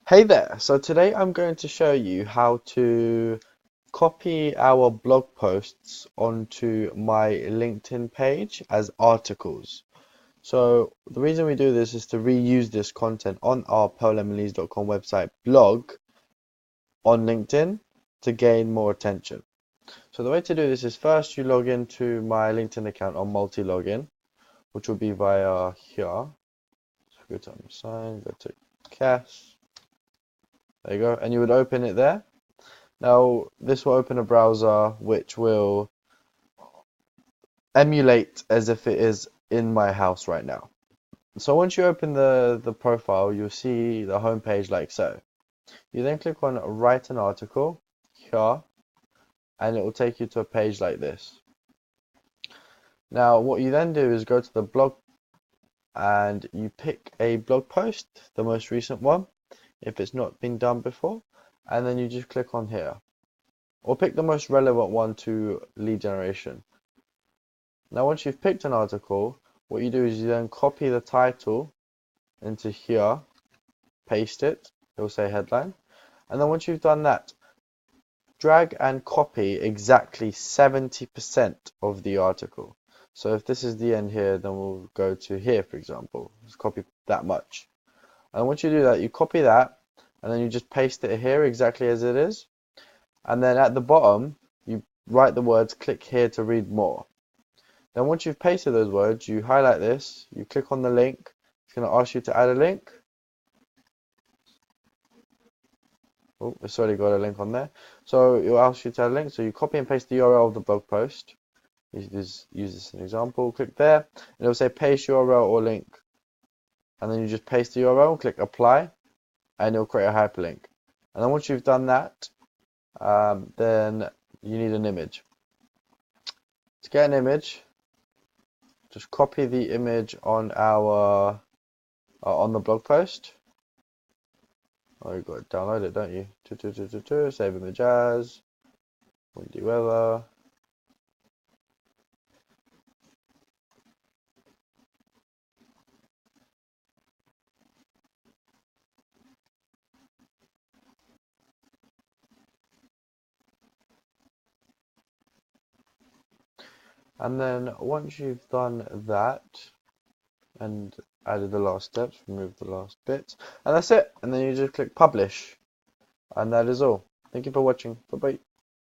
Hey there, so today I'm going to show you how to copy our blog posts onto my LinkedIn page as articles. So the reason we do this is to reuse this content on our pearlandlemonleads.com website blog on LinkedIn to gain more attention. So the way to do this is first you log into my LinkedIn account on multi-login, which will be via here. So go to sign, go to cache. There you go, and you would open it there. Now, this will open a browser which will emulate as if it is in my house right now. So once you open the profile, you'll see the home page like so. You then click on write an article here, and it will take you to a page like this. Now, what you then do is go to the blog and you pick a blog post, the most recent one, if it's not been done before, and then you just click on here. Or pick the most relevant one to lead generation. Now once you've picked an article, what you do is you then copy the title into here, paste it, it will say headline, and then once you've done that, drag and copy exactly 70% of the article. So if this is the end here, then we'll go to here, for example. Just copy that much. And once you do that, you copy that, and then you just paste it here exactly as it is. And then at the bottom, you write the words, click here to read more. Then once you've pasted those words, you highlight this, you click on the link. It's going to ask you to add a link. Oh, it's already got a link on there. So it will ask you to add a link. So you copy and paste the URL of the blog post. Use this as an example. Click there, and it will say paste URL or link. And then you just paste the URL, click apply, and it will create a hyperlink. And then once you've done that, then you need an image. To get an image, just copy the image on our on the blog post. Oh, you've got to download it, don't you? Save image as windy weather. And then once you've done that and added the last steps, remove the last bits, and that's it. And then you just click publish, and that is all. Thank you for watching. Bye bye.